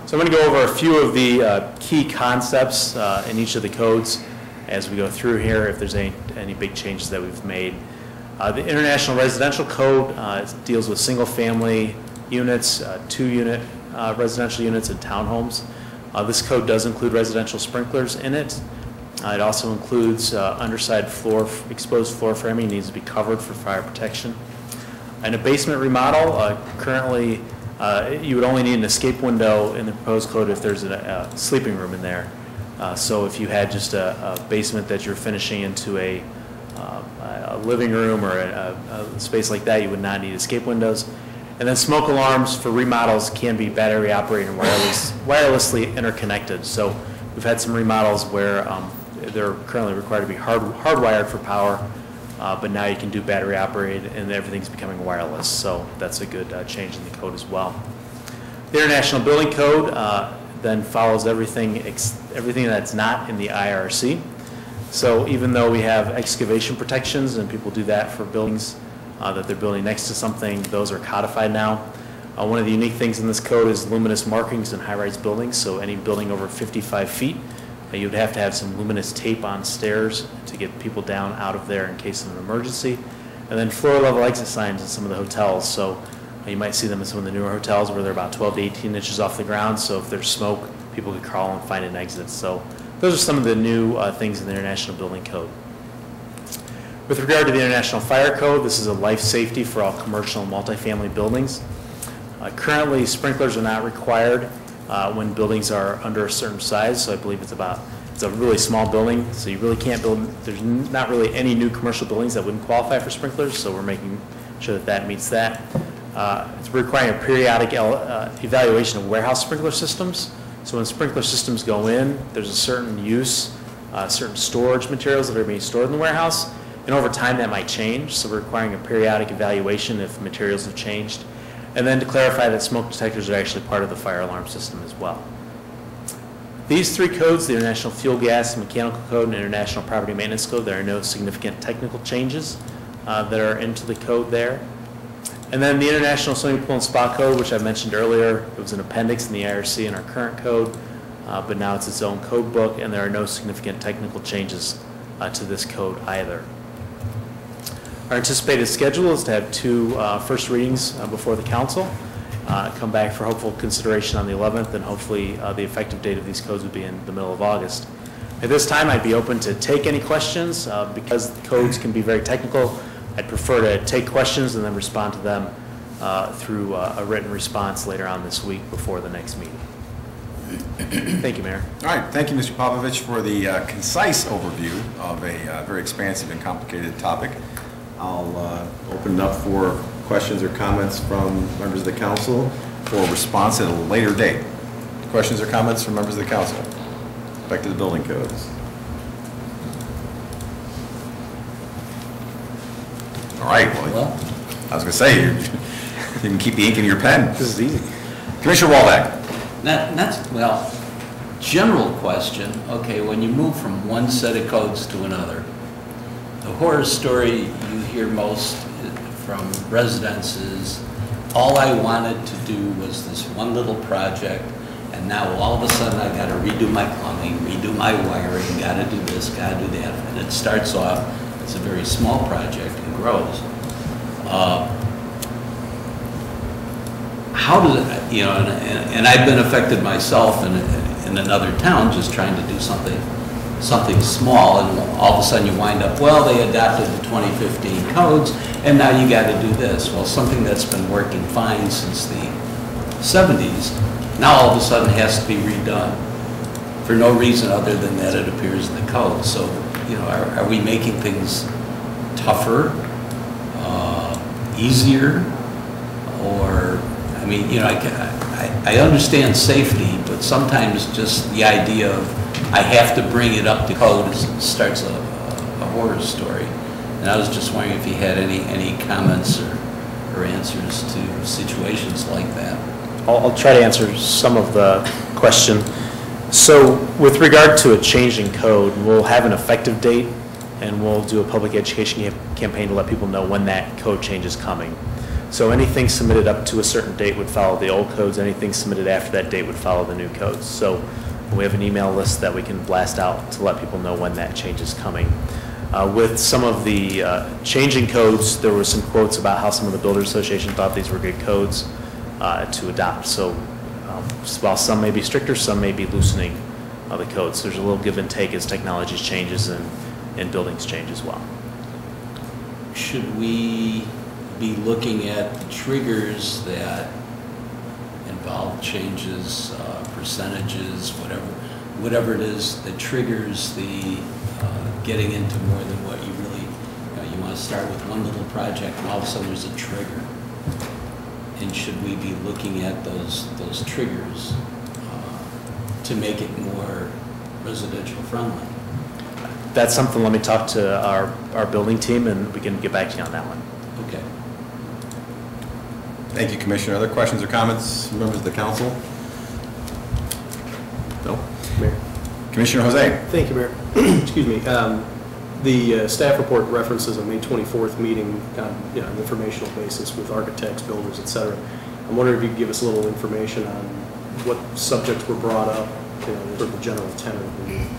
So I'm going to go over a few of the key concepts in each of the codes as we go through here, if there's any big changes that we've made. The International Residential Code deals with single-family units, 2-unit residential units, and townhomes. This code does include residential sprinklers in it. It also includes underside exposed floor framing needs to be covered for fire protection. In a basement remodel, currently you would only need an escape window in the proposed code if there's a sleeping room in there. So if you had just a basement that you're finishing into a living room or a space like that, you would not need escape windows. And then smoke alarms for remodels can be battery operated and wirelessly interconnected. So we've had some remodels where they're currently required to be hardwired for power, but now you can do battery operated and everything's becoming wireless. So that's a good change in the code as well. The International Building Code then follows everything that's not in the IRC. So even though we have excavation protections and people do that for buildings that they're building next to something, those are codified now. One of the unique things in this code is luminous markings in high-rise buildings. So any building over 55 feet, you would have to have some luminous tape on stairs to get people down out of there in case of an emergency. And then floor level exit signs in some of the hotels. So you might see them in some of the newer hotels where they're about 12 to 18 inches off the ground. So if there's smoke, people could crawl and find an exit. So those are some of the new things in the International Building Code. With regard to the International Fire Code, this is a life safety for all commercial and multifamily buildings. Currently, sprinklers are not required when buildings are under a certain size. So I believe it's a really small building, so you really can't build, there's not really any new commercial buildings that wouldn't qualify for sprinklers, so we're making sure that that meets that. It's requiring a periodic evaluation of warehouse sprinkler systems. So when sprinkler systems go in, there's a certain use, certain storage materials that are being stored in the warehouse, and over time that might change, so we're requiring a periodic evaluation if materials have changed. And then to clarify that smoke detectors are actually part of the fire alarm system as well. These three codes, the International Fuel Gas and Mechanical Code and International Property Maintenance Code, there are no significant technical changes that are into the code there. And then the International Swimming Pool and Spa Code, which I mentioned earlier, it was an appendix in the IRC in our current code, but now it's its own code book, and there are no significant technical changes to this code either. Our anticipated schedule is to have two first readings before the council, come back for hopeful consideration on the 11th, and hopefully the effective date of these codes would be in the middle of August. At this time, I'd be open to take any questions. Because the codes can be very technical, I'd prefer to take questions and then respond to them through a written response later on this week before the next meeting. Thank you, Mayor.
All right, thank you, Mr. Popovich, for the concise overview of a very expansive and complicated topic. I'll open it up for questions or comments from members of the council for response at a later date. Questions or comments from members of the council? Back to the building codes. All right, well, I was going to say, you can keep the ink in your pen. This is easy. Commissioner Waldeck.
Well, general question, okay, when you move from one set of codes to another, the horror story you hear most from residents is, all I wanted to do was this one little project, and now all of a sudden I got to redo my plumbing, redo my wiring, got to do this, got to do that, and it starts off as a very small project and grows. How does it, you know, and I've been affected myself in another town just trying to do something small, and all of a sudden you wind up, well, they adopted the 2015 codes, and now you got to do this. Well, something that's been working fine since the 70s, now all of a sudden has to be redone for no reason other than that it appears in the code. So, you know, are we making things tougher, easier, or, I mean, you know, I understand safety, but sometimes just the idea of I have to bring it up to code starts a horror story. And I was just wondering if you had any comments or answers to situations like that.
I'll try to answer some of the question. So with regard to a change in code, we'll have an effective date, and we'll do a public education campaign to let people know when that code change is coming. So anything submitted up to a certain date would follow the old codes. Anything submitted after that date would follow the new codes. So we have an email list that we can blast out to let people know when that change is coming. With some of the changing codes, there were some quotes about how some of the Builders Association thought these were good codes to adopt. So while some may be stricter, some may be loosening the codes. So there's a little give and take as technology changes and buildings change as well.
Should we be looking at the triggers that involve changes, percentages, whatever it is that triggers the getting into more than what you really, you want to start with one little project and all of a sudden there's a trigger. And should we be looking at those triggers to make it more residential friendly?
That's something, let me talk to our building team and we can get back to you on that one.
Okay.
Thank you, Commissioner. Other questions or comments from members of the council? No?
Mayor.
Commissioner Jose.
Thank you, Mayor. Excuse me. The staff report references a May 24th meeting on an informational basis with architects, builders, et cetera. I'm wondering if you could give us a little information on what subjects were brought up for the general tenor of the meeting.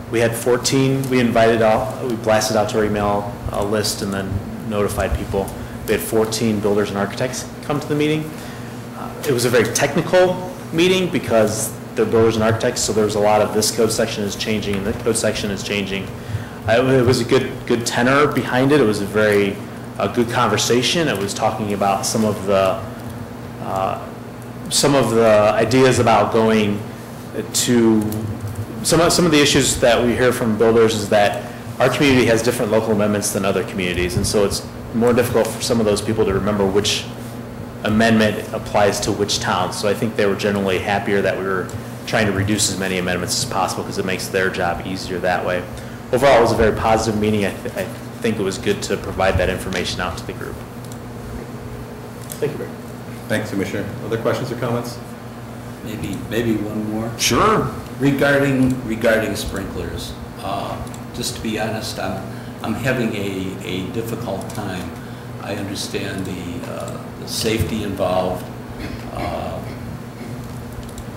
We had 14, we invited out, we blasted out to our email list and then notified people. We had 14 builders and architects come to the meeting. It was a very technical meeting because they're builders and architects, so there was a lot of this code section is changing and the code section is changing. It was a good tenor behind it. It was a very good conversation. It was talking about some of the ideas about going to some of the issues that we hear from builders is that our community has different local amendments than other communities, and so it's more difficult for some of those people to remember which amendment applies to which town. So I think they were generally happier that we were trying to reduce as many amendments as possible because it makes their job easier that way. Overall, it was a very positive meeting. I think it was good to provide that information out to the group.
Thank you, Mayor.
Thanks, Commissioner. Other questions or comments?
Maybe one more.
Sure.
Regarding sprinklers, just to be honest, I'm having a difficult time. I understand the safety involved,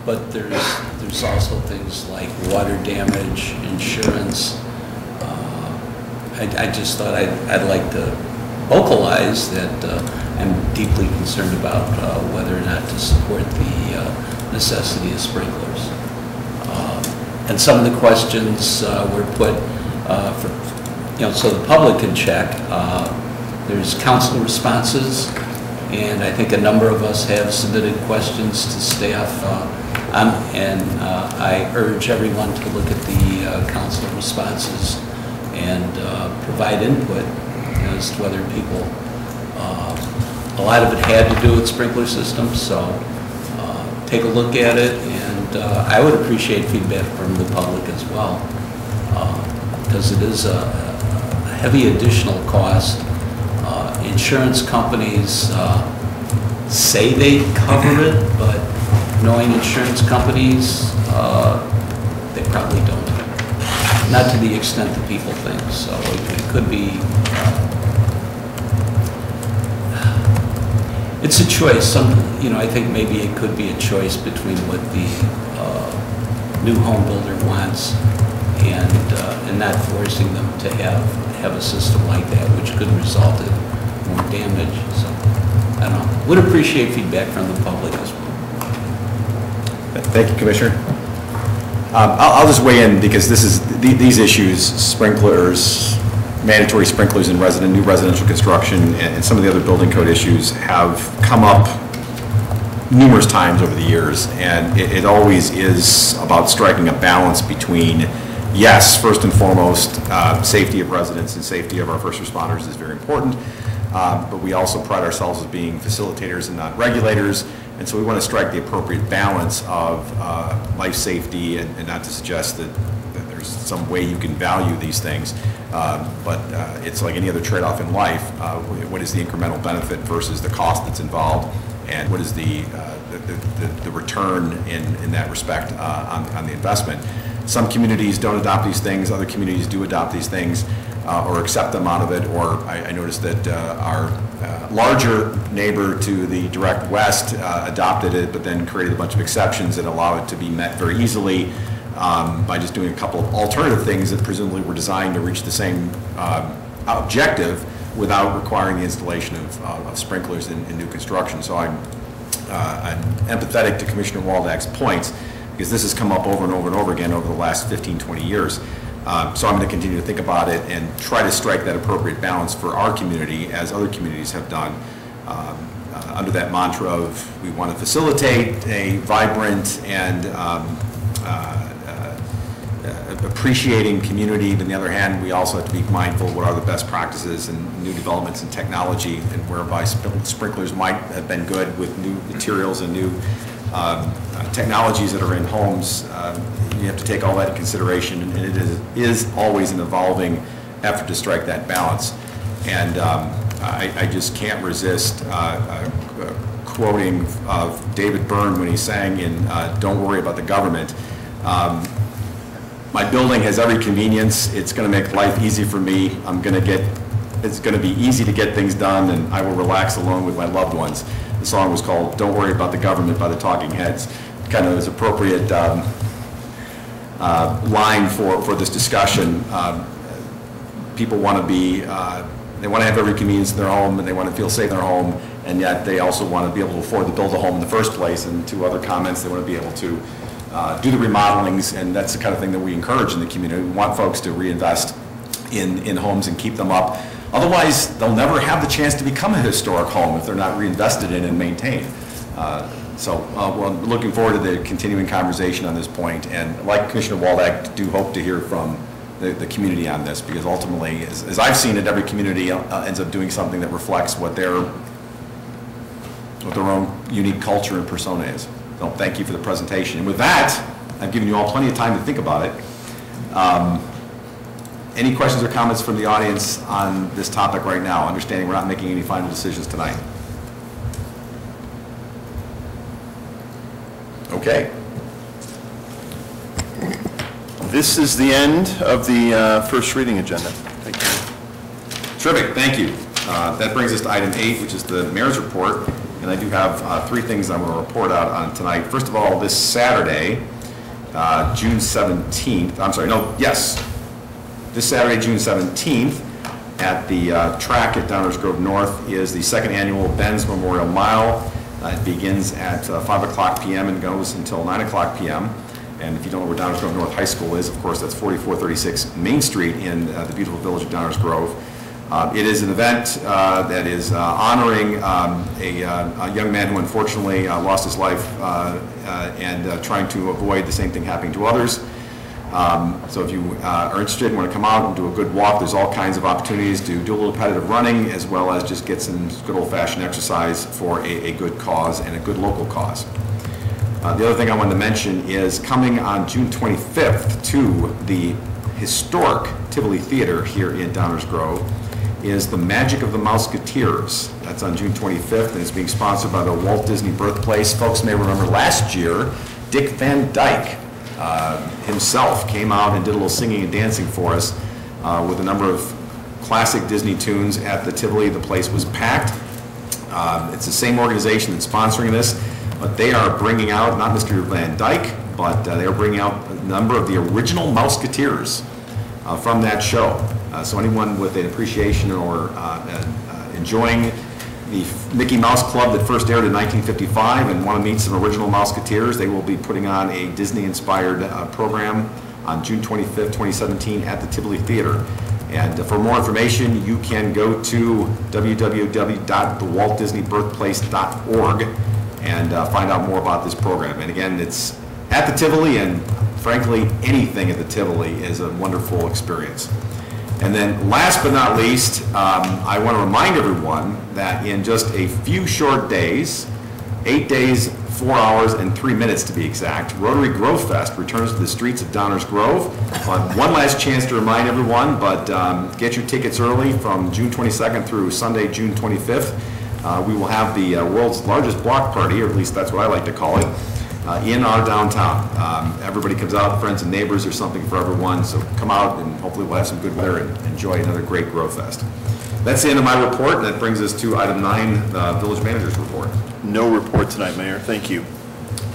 but there's also things like water damage, insurance. I just thought I'd like to vocalize that I'm deeply concerned about whether or not to support the necessity of sprinklers. And some of the questions were put for, so the public can check. There's council responses, and I think a number of us have submitted questions to staff. I urge everyone to look at the council responses and provide input as to whether people, a lot of it had to do with sprinkler systems, so take a look at it, and I would appreciate feedback from the public as well, because it is a heavy additional cost. Insurance companies say they cover it, but knowing insurance companies, they probably don't. Not to the extent that people think, so it could be, it's a choice. I think maybe it could be a choice between what the new home builder wants and not forcing them to have a system like that, which could result in more damage. So, I don't know. Would appreciate feedback from the public as well.
Thank you, Commissioner. I'll just weigh in because these issues, sprinklers, mandatory sprinklers in new residential construction, and some of the other building code issues have come up numerous times over the years, and it always is about striking a balance between, yes, first and foremost, safety of residents and safety of our first responders is very important, but we also pride ourselves as being facilitators and not regulators, and so we want to strike the appropriate balance of life safety and not to suggest that there's some way you can value these things, but it's like any other trade-off in life. What is the incremental benefit versus the cost that's involved, and what is the the return in that respect on the investment. Some communities don't adopt these things, other communities do adopt these things or accept them out of it, or I noticed that our larger neighbor to the direct west adopted it, but then created a bunch of exceptions that allow it to be met very easily by just doing a couple of alternative things that presumably were designed to reach the same objective without requiring the installation of sprinklers in new construction. So I'm empathetic to Commissioner Waldak's points, because this has come up over and over and over again over the last 15, 20 years. So I'm going to continue to think about it and try to strike that appropriate balance for our community, as other communities have done, under that mantra of we want to facilitate a vibrant and appreciating community, but on the other hand, we also have to be mindful of what are the best practices and new developments in technology, and whereby sprinklers might have been good with new materials and new technologies that are in homes. You have to take all that in consideration, and it is always an evolving effort to strike that balance. And I just can't resist quoting of David Byrne when he sang in Don't Worry About the Government. My building has every convenience. It's going to make life easy for me. It's going to be easy to get things done, and I will relax alone with my loved ones. The song was called Don't Worry About the Government by the Talking Heads. Kind of is appropriate line for this discussion. People want to be, they want to have every convenience in their home, and they want to feel safe in their home, and yet they also want to be able to afford to build a home in the first place. And to other comments, they want to be able to do the remodelings, and that's the kind of thing that we encourage in the community. We want folks to reinvest in homes and keep them up. Otherwise, they'll never have the chance to become a historic home if they're not reinvested in and maintained. So we're looking forward to the continuing conversation on this point, and like Commissioner Waldak, do hope to hear from the community on this, because ultimately, as I've seen it, every community ends up doing something that reflects what their own unique culture and persona is. So thank you for the presentation. And with that, I've given you all plenty of time to think about it. Any questions or comments from the audience on this topic right now, understanding we're not making any final decisions tonight? Okay.
This is the end of the first reading agenda. Thank you.
Terrific, thank you. That brings us to item 8, which is the mayor's report. And I do have 3 things I'm going to report out on tonight. First of all, this Saturday, June 17th, I'm sorry, no, yes. This Saturday, June 17th, at the track at Downers Grove North is the 2nd annual Ben's Memorial Mile. It begins at 5 o'clock p.m. and goes until 9 o'clock p.m. And if you don't know where Downers Grove North High School is, of course, that's 4436 Main Street in the beautiful village of Downers Grove. It is an event that is honoring a young man who unfortunately lost his life and trying to avoid the same thing happening to others. So if you are interested and want to come out and do a good walk, there's all kinds of opportunities to do a little repetitive running, as well as just get some good old-fashioned exercise for a good cause and a good local cause. The other thing I wanted to mention is coming on June 25th to the historic Tivoli Theater here in Downers Grove is The Magic of the Mouseketeers. That's on June 25th, and it's being sponsored by the Walt Disney Birthplace. Folks may remember last year, Dick Van Dyke himself came out and did a little singing and dancing for us with a number of classic Disney tunes at the Tivoli. The place was packed. It's the same organization that's sponsoring this, but they are bringing out, not Mr. Van Dyke, but they are bringing out a number of the original Mouseketeers from that show. So anyone with an appreciation or enjoying the Mickey Mouse Club that first aired in 1955 and want to meet some original Mouseketeers, they will be putting on a Disney-inspired program on June 25th, 2017 at the Tivoli Theater. And for more information, you can go to www.thewaltdisneybirthplace.org and find out more about this program. And again, it's at the Tivoli, and frankly, anything at the Tivoli is a wonderful experience. And then last but not least, I want to remind everyone that in just a few short days, 8 days, 4 hours, and 3 minutes to be exact, Rotary Grove Fest returns to the streets of Downers Grove. One last chance to remind everyone, but get your tickets early from June 22nd through Sunday, June 25th. we will have the world's largest block party, or at least that's what I like to call it, in our downtown. Everybody comes out, friends and neighbors, there's something for everyone, so come out and hopefully we'll have some good weather and enjoy another great Grow Fest. That's the end of my report, and that brings us to item 9, the village manager's report.
No report tonight, Mayor. Thank you.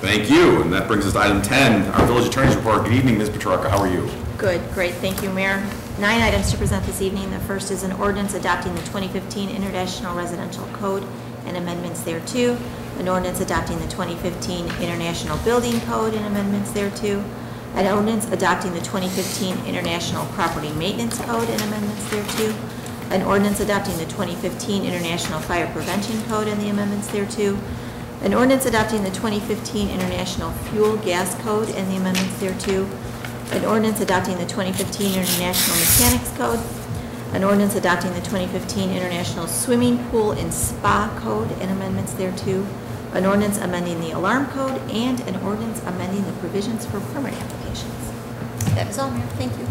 Thank you, and that brings us to item 10, our village attorney's report. Good evening, Ms. Petrarca, how are you?
Good, great, thank you, Mayor. 9 items to present this evening. The first is an ordinance adopting the 2015 International Residential Code and amendments thereto, an ordinance adopting the 2015 International Building Code and amendments thereto, an ordinance adopting the 2015 International Property Maintenance Code and amendments thereto, an ordinance adopting the 2015 International Fire Prevention Code and the amendments thereto, an ordinance adopting the 2015 International Fuel Gas Code and the amendments thereto, an ordinance adopting the 2015 International Mechanics Code, an ordinance adopting the 2015 International Swimming Pool and Spa Code and amendments thereto, an ordinance amending the Alarm Code, and an ordinance amending the provisions for permit applications. That is all, Mayor. Thank you.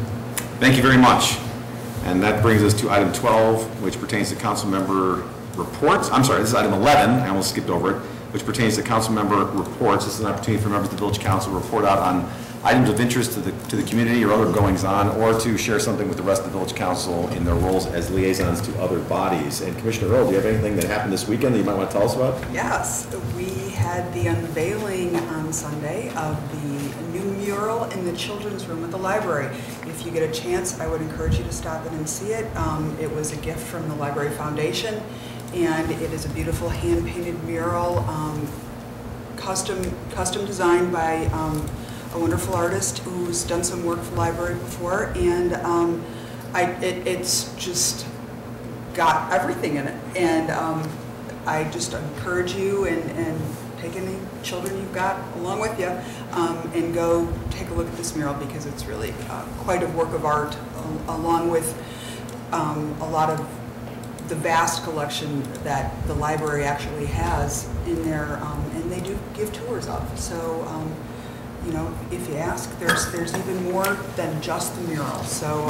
Thank you very much. And that brings us to item 12, which pertains to council member reports. I'm sorry, this is item 11, I almost skipped over it, which pertains to council member reports. This is an opportunity for members of the village council to report out on items of interest to the community or other goings-on, or to share something with the rest of the village council in their roles as liaisons to other bodies. And Commissioner Earl, do you have anything that happened this weekend that you might want to tell us about?
Yes, we had the unveiling on Sunday of the new mural in the children's room at the library. If you get a chance, I would encourage you to stop in and see it. It was a gift from the Library Foundation, and it is a beautiful hand-painted mural, custom designed by a wonderful artist who's done some work for the library before, and it's just got everything in it. And I just encourage you and take any children you've got along with you and go take a look at this mural, because it's really quite a work of art, along with a lot of the vast collection that the library actually has in there, and they do give tours of. So, you know, if you ask, there's even more than just the mural. So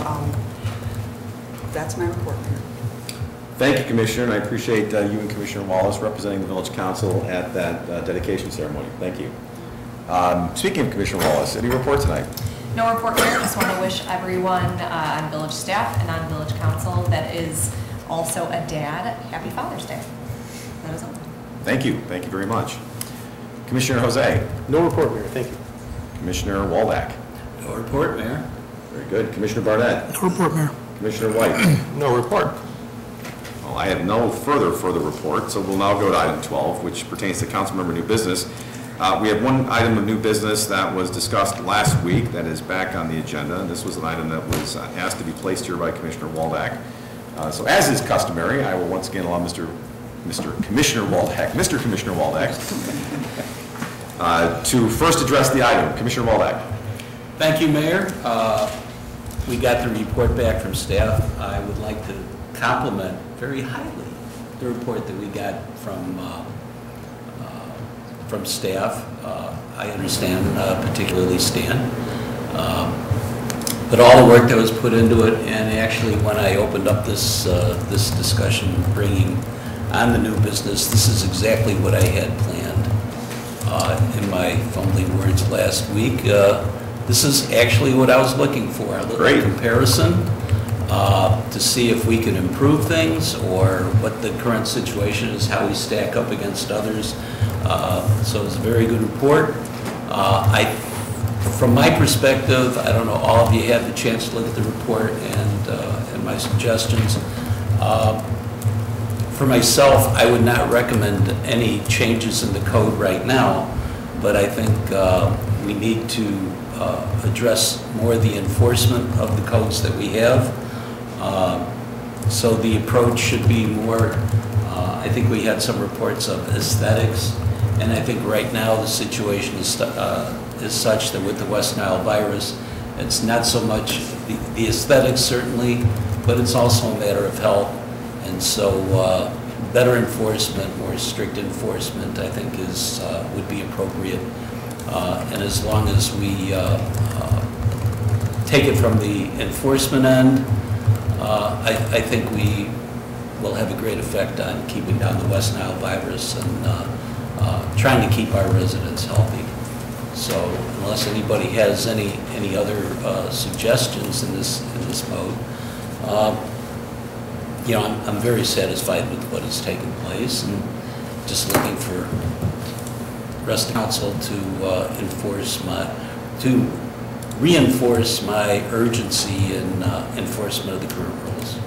that's my report, Mayor.
Thank you, Commissioner, and I appreciate you and Commissioner Wallace representing the village council at that dedication ceremony. Thank you. Speaking of Commissioner Wallace, any report tonight?
No report, Mayor. Just want to wish everyone on village staff and on village council that is also a dad, happy Father's Day. That is all.
Thank you. Thank you very much. Commissioner Jose?
No report, Mayor. Thank you.
Commissioner Waldeck?
No report, Mayor.
Very good. Commissioner Barnett?
No report, Mayor.
Commissioner White?
No report.
Well, I have no further report, so we'll now go to item 12, which pertains to council member new business. We have one item of new business that was discussed last week that is back on the agenda, and this was an item that was asked to be placed here by Commissioner Waldeck. So as is customary, I will once again allow Mr. Commissioner Waldeck to first address the item. Commissioner Waldeck.
Thank you, Mayor. We got the report back from staff. I would like to compliment very highly the report that we got from staff. I understand, particularly Stan, but all the work that was put into it, and actually when I opened up this discussion, bringing on the new business, this is exactly what I had planned in my fumbling words last week. This is actually what I was looking for, a little comparison to see if we can improve things or what the current situation is, how we stack up against others. So it's a very good report. From my perspective, I don't know, all of you had the chance to look at the report and my suggestions. For myself, I would not recommend any changes in the code right now, but I think we need to address more the enforcement of the codes that we have. So the approach should be more, I think we had some reports of aesthetics, and I think right now the situation is such that with the West Nile virus, it's not so much the aesthetics certainly, but it's also a matter of health. And so better enforcement, more strict enforcement, I think would be appropriate. And as long as we take it from the enforcement end, I think will have a great effect on keeping down the West Nile virus and trying to keep our residents healthy. So unless anybody has any other suggestions in this mode, you know, I'm very satisfied with what has taken place, and just looking for the rest of the council to reinforce my urgency in enforcement of the current rules.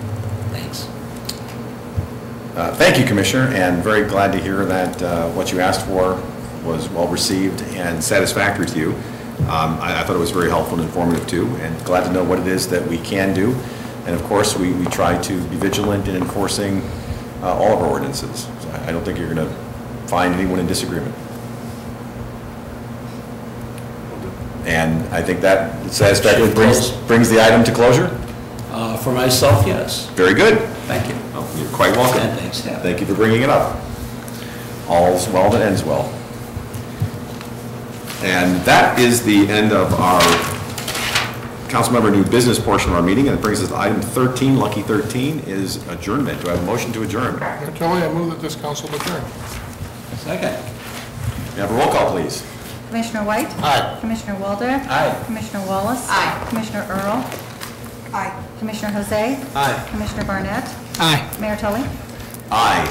Thanks.
Thank you, Commissioner, and very glad to hear that what you asked for was well received and satisfactory to you. I thought it was very helpful and informative too, and glad to know what it is that we can do. And of course, we try to be vigilant in enforcing all of our ordinances. So I don't think you're going to find anyone in disagreement. And I think that satisfactorily brings the item to closure.
For myself, yes.
Very good.
Thank you.
Well, you're quite welcome.
And thanks, Staff.
Thank you for bringing it up. All's well that ends well. And that is the end of our councilmember new business portion of our meeting, and it brings us to item 13. Lucky 13 is adjournment. Do I have a motion to adjourn?
Mayor Tully, I move that this council adjourn.
Second.
May I have a roll call, please?
Commissioner White?
Aye.
Commissioner Walder?
Aye.
Commissioner Wallace?
Aye.
Commissioner Earl?
Aye.
Commissioner Jose?
Aye.
Commissioner Barnett?
Aye.
Mayor Tully?
Aye.